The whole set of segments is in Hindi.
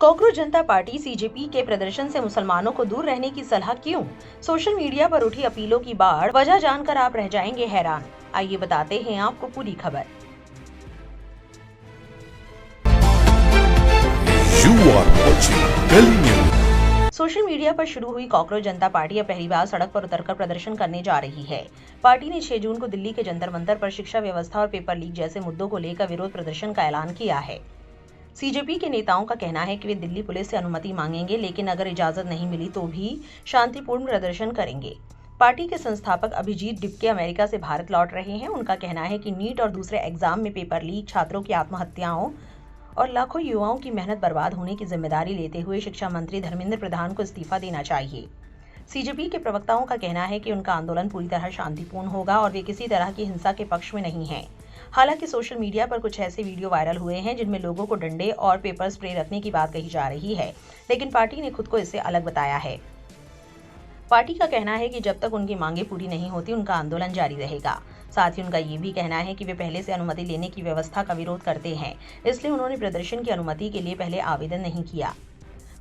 कॉकरोच जनता पार्टी सीजेपी के प्रदर्शन से मुसलमानों को दूर रहने की सलाह क्यों? सोशल मीडिया पर उठी अपीलों की बाढ़, वजह जानकर आप रह जाएंगे हैरान। आइए बताते हैं आपको पूरी खबर। सोशल मीडिया पर शुरू हुई कॉकरोच जनता पार्टी अब पहली बार सड़क पर उतरकर प्रदर्शन करने जा रही है। पार्टी ने 6 जून को दिल्ली के जंतर मंतर पर शिक्षा व्यवस्था और पेपर लीक जैसे मुद्दों को लेकर विरोध प्रदर्शन का ऐलान किया है। सीजेपी के नेताओं का कहना है कि वे दिल्ली पुलिस से अनुमति मांगेंगे, लेकिन अगर इजाजत नहीं मिली तो भी शांतिपूर्ण प्रदर्शन करेंगे। पार्टी के संस्थापक अभिजीत डिपके अमेरिका से भारत लौट रहे हैं। उनका कहना है कि नीट और दूसरे एग्जाम में पेपर लीक, छात्रों की आत्महत्याओं और लाखों युवाओं की मेहनत बर्बाद होने की जिम्मेदारी लेते हुए शिक्षा मंत्री धर्मेंद्र प्रधान को इस्तीफा देना चाहिए। सीजेपी के प्रवक्ताओं का कहना है कि उनका आंदोलन पूरी तरह शांतिपूर्ण होगा और वे किसी तरह की हिंसा के पक्ष में नहीं हैं। हालांकि सोशल मीडिया पर कुछ ऐसे वीडियो वायरल हुए हैं जिनमें लोगों को डंडे और पेपर स्प्रे रखने की बात कही जा रही है, लेकिन पार्टी ने खुद को इससे अलग बताया है। पार्टी का कहना है कि जब तक उनकी मांगे पूरी नहीं होती उनका आंदोलन जारी रहेगा। साथ ही उनका ये भी कहना है कि वे पहले से अनुमति लेने की व्यवस्था का विरोध करते हैं, इसलिए उन्होंने प्रदर्शन की अनुमति के लिए पहले आवेदन नहीं किया।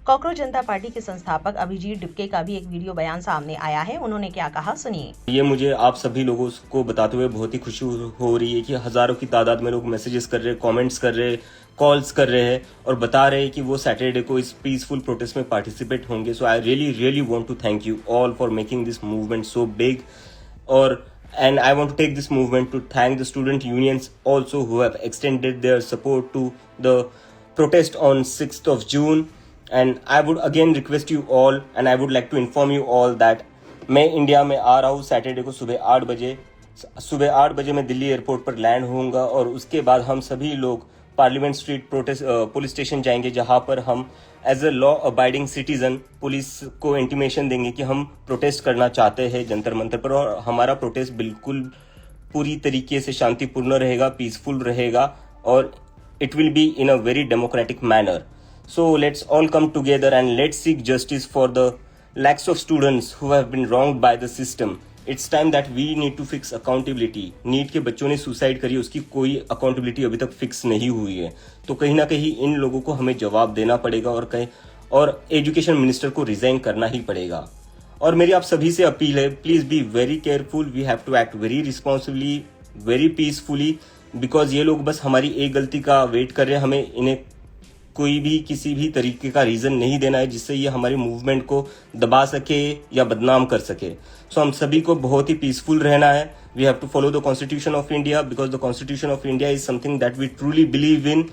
कॉकरोच जनता पार्टी के संस्थापक अभिजीत डिपके का भी एक वीडियो बयान सामने आया है। उन्होंने क्या कहा, सुनिए। ये मुझे आप सभी लोगों को बताते हुए बहुत ही खुशी हो रही है कि हजारों की तादाद में लोग मैसेजेस कर रहे हैं, कमेंट्स कर रहे हैं, कॉल्स कर रहे हैं और बता रहे हैं कि वो सैटरडे को इस पीसफुल प्रोटेस्ट में पार्टिसिपेट होंगे। So I really want to thank you all for making this movement so big, and I want to take this movement to thank the student unions also who have extended their support to the protest on 6th of June. And I would again request you all and I would like to inform you all that मैं इंडिया में आ रहा हूँ सैटरडे को सुबह 8 बजे मैं दिल्ली एयरपोर्ट पर लैंड होऊंगा और उसके बाद हम सभी लोग पार्लियामेंट स्ट्रीट पुलिस स्टेशन जाएंगे, जहां पर हम as a law abiding citizen police को इंटीमेशन देंगे कि हम प्रोटेस्ट करना चाहते हैं जंतर मंतर पर, और हमारा प्रोटेस्ट बिल्कुल पूरी तरीके से शांतिपूर्ण रहेगा, पीसफुल रहेगा और it will be in a very democratic manner. So let's all come together and let's seek justice for the lakhs of students who have been wronged by the system. It's time that we need to fix accountability. NEET के बच्चों ने सुसाइड करी, उसकी कोई अकाउंटेबिलिटी अभी तक फिक्स नहीं हुई है, तो कहीं ना कहीं इन लोगों को हमें जवाब देना पड़ेगा और एजुकेशन मिनिस्टर को रिजाइन करना ही पड़ेगा. और मेरी आप सभी से अपील है, please be very careful. We have to act very responsibly, very peacefully, because ये लोग बस हमारी एक गलती का वेट कर रहे हैं. हमें इन्हें कोई भी किसी भी तरीके का रीजन नहीं देना है जिससे ये हमारी मूवमेंट को दबा सके या बदनाम कर सके. सो हम सभी को बहुत ही पीसफुल रहना है. We have to follow the constitution of India because the constitution of India is something that we truly believe in.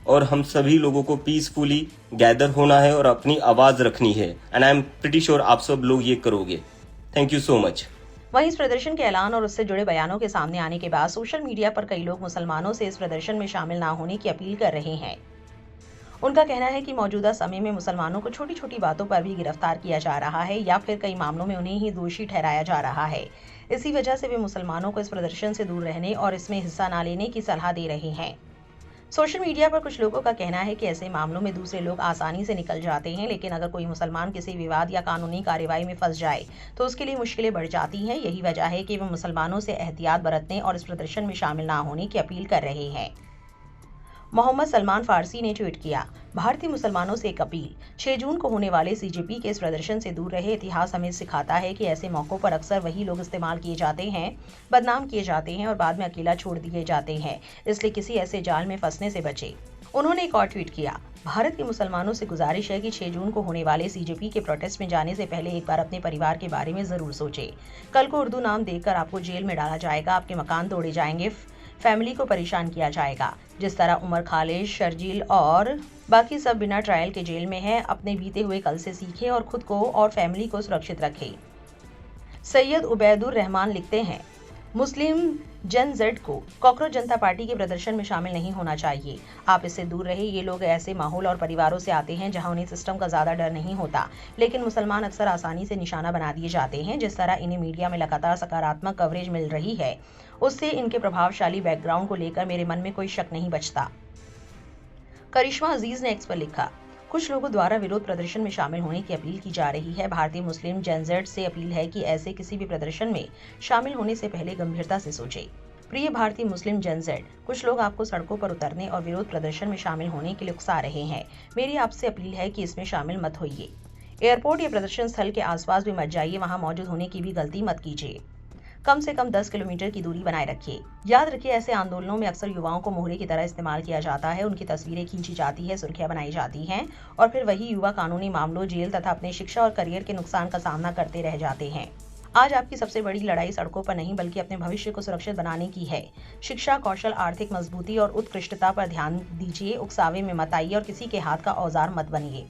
और हम सभी लोगों को पीसफुली गैदर होना है और अपनी आवाज रखनी है. And I am pretty sure आप सब लोग ये करोगे. Thank you so much. वहीं इस प्रदर्शन के ऐलान और उससे जुड़े बयानों के सामने आने के बाद सोशल मीडिया पर कई लोग मुसलमानों से इस प्रदर्शन में शामिल न होने की अपील कर रहे हैं. उनका कहना है कि मौजूदा समय में मुसलमानों को छोटी छोटी बातों पर भी गिरफ्तार किया जा रहा है या फिर कई मामलों में उन्हें ही दोषी ठहराया जा रहा है. इसी वजह से वे मुसलमानों को इस प्रदर्शन से दूर रहने और इसमें हिस्सा न लेने की सलाह दे रहे हैं. सोशल मीडिया पर कुछ लोगों का कहना है कि ऐसे मामलों में दूसरे लोग आसानी से निकल जाते हैं, लेकिन अगर कोई मुसलमान किसी विवाद या कानूनी कार्रवाई में फंस जाए तो उसके लिए मुश्किलें बढ़ जाती हैं. यही वजह है कि वे मुसलमानों से एहतियात बरतने और इस प्रदर्शन में शामिल न होने की अपील कर रहे हैं. मोहम्मद सलमान फारसी ने ट्वीट किया, भारतीय मुसलमानों से एक अपील, 6 जून को होने वाले सीजेपी के इस प्रदर्शन से दूर रहे. इतिहास हमें सिखाता है कि ऐसे मौकों पर अक्सर वही लोग इस्तेमाल किए जाते हैं, बदनाम किए जाते हैं और बाद में अकेला छोड़ दिए जाते हैं. इसलिए किसी ऐसे जाल में फंसने से बचे. उन्होंने एक और ट्वीट किया, भारत के मुसलमानों से गुजारिश है कि 6 जून को होने वाले सीजेपी के प्रोटेस्ट में जाने से पहले एक बार अपने परिवार के बारे में जरूर सोचें. कल को उर्दू नाम देकर आपको जेल में डाला जाएगा, आपके मकान तोड़े जाएंगे, फैमिली को परेशान किया जाएगा. जिस तरह उमर खालिद, शर्जील और बाकी सब बिना ट्रायल के जेल में हैं, अपने बीते हुए कल से सीखें और खुद को और फैमिली को सुरक्षित रखें. सैयद उबैदुर रहमान लिखते हैं, मुस्लिम जन जेड को कॉकरोच जनता पार्टी के प्रदर्शन में शामिल नहीं होना चाहिए. आप इससे दूर रहे. ये लोग ऐसे माहौल और परिवारों से आते हैं जहां उन्हें सिस्टम का ज्यादा डर नहीं होता, लेकिन मुसलमान अक्सर आसानी से निशाना बना दिए जाते हैं. जिस तरह इन्हें मीडिया में लगातार सकारात्मक कवरेज मिल रही है, उससे इनके प्रभावशाली बैकग्राउंड को लेकर मेरे मन में कोई शक नहीं बचता. करिश्मा अजीज ने एक्स पर लिखा, कुछ लोगों द्वारा विरोध प्रदर्शन में शामिल होने की अपील की जा रही है. भारतीय मुस्लिम जेन जेड से अपील है कि ऐसे किसी भी प्रदर्शन में शामिल होने से पहले गंभीरता से सोचें. प्रिय भारतीय मुस्लिम जन जेड, कुछ लोग आपको सड़कों पर उतरने और विरोध प्रदर्शन में शामिल होने के लिए उकसा रहे हैं। मेरी आपसे अपील है कि इसमें शामिल मत होइए। एयरपोर्ट या प्रदर्शन स्थल के आसपास भी मत जाइए, वहां मौजूद होने की भी गलती मत कीजिए। कम से कम 10 किलोमीटर की दूरी बनाए रखिए। याद रखिए, ऐसे आंदोलनों में अक्सर युवाओं को मोहरे की तरह इस्तेमाल किया जाता है। उनकी तस्वीरें खींची जाती है, सुर्खियां बनाई जाती हैं और फिर वही युवा कानूनी मामलों, जेल तथा अपने शिक्षा और करियर के नुकसान का सामना करते रह जाते हैं। आज आपकी सबसे बड़ी लड़ाई सड़कों पर नहीं बल्कि अपने भविष्य को सुरक्षित बनाने की है। शिक्षा, कौशल, आर्थिक मजबूती और उत्कृष्टता पर ध्यान दीजिए। उकसावे में मत आइए और किसी के हाथ का औजार मत बनिए।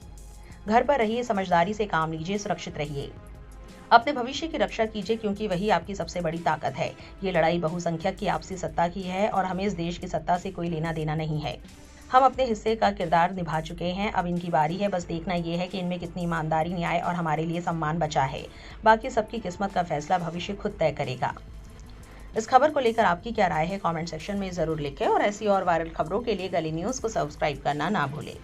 घर पर रहिए, समझदारी से काम लीजिए, सुरक्षित रहिए। अपने भविष्य की रक्षा कीजिए, क्योंकि वही आपकी सबसे बड़ी ताकत है। ये लड़ाई बहुसंख्यक की आपसी सत्ता की है और हमें इस देश की सत्ता से कोई लेना देना नहीं है। हम अपने हिस्से का किरदार निभा चुके हैं, अब इनकी बारी है। बस देखना यह है कि इनमें कितनी ईमानदारी, न्याय और हमारे लिए सम्मान बचा है। बाकी सबकी किस्मत का फैसला भविष्य खुद तय करेगा। इस खबर को लेकर आपकी क्या राय है, कमेंट सेक्शन में जरूर लिखें और ऐसी और वायरल खबरों के लिए गली न्यूज़ को सब्सक्राइब करना ना भूलें।